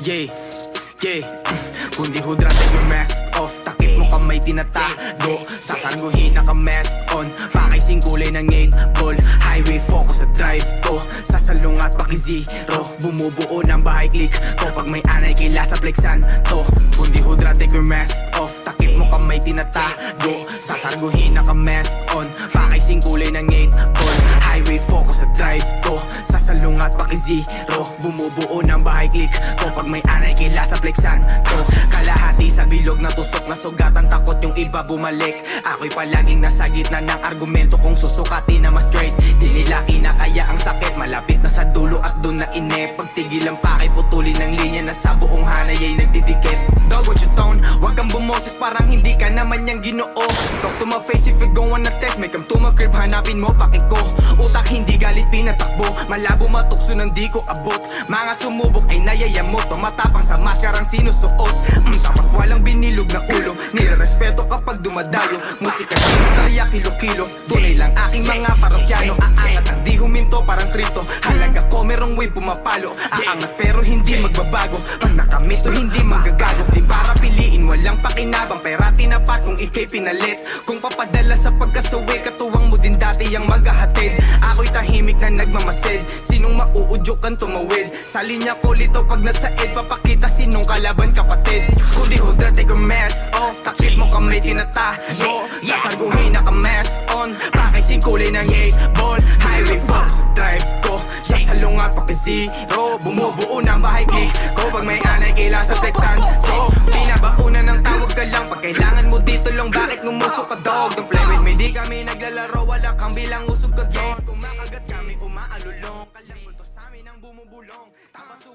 Yeah, yeah. Kundi hudra, take your mask off. Takip mo kamay tinatago. Sasanguhin naka-mask on. Pakaising kulay ng 8 ball. Highway focus sa drive ko. Sasalungat paki-zero. Bumubuo ng bahay click ko. Pag may anay kila sa plexan to. Kundi hudra, take your mask off. Takip mo kamay tinatago. Sasanguhin naka-mask on. Pakaising kulay ng 8 ball. Highway focus sa drive ko. Sasalungat paki-zero. Bumubuo ng bahay click ko. Pag may anay kila sa plexan to. Kalahati sa bilog na tusok na sugatan. Takot yung iba bumalik. Ako'y palaging nasa gitna ng argumento. Kung susukati na mas straight, di nila kinakaya ang sakit. Malapit na sa dulo at doon na ine. Pagtigil ang pakay, putulin ng linya na sa buong hanay ay nagdidikit. Dog, what you tone? Huwag kang bumoses, parang hindi ka naman niyang ginoo. Talk to my face if you go on a test. Make come to my crib, hanapin mo paki ko. Utak hindi galit pinatakbo. Malabo matukso ng di ko abot. Mga sumubok ay nayayamot. Tumatapang sa maskarang sinusuot. Tapat walang binilog na ulo. Nirerespeto kapag dumadayo. Musika di matarya kilo-kilo. Tunay lang aking mga parokyano. Aangat ang di huminto parang kripto. Halaga ko merong way pumapalo. Aangat pero hindi magbabago. Pag nakamit to hindi magagago. Di para piliin walang pakinabang. Pera tinapat kung ikay pinalit. Kung papadala sa pagkasawi, katuwang mo din dati ang maghahatid. Ako'y tahimik na nagmamasid. Sinong mauudyokan tumawid. Sa linya ko lito pag nasa ed. Papakita sinong kalaban kapatid. Kundi hudra, take your mask off. Takip mo kamay tinatago. Sasaguhin naka-mask on. Pakaising kulay ng 8 ball. Highway fox drive ko. Sasalungat paki-zero. Bumubuo ng bahay click ko. Pag may anay kila sa texan ko. Pinabaunan ng tawag ka lang. Pag kailangan mo dito lang, bakit ngumusok ka dog? Don't play with me, di kami naglalaro. Wala kang bilang usog ka dog. Kumakagat kami umaalulong. Kalang multo sa amin ang bumubulong. Tapos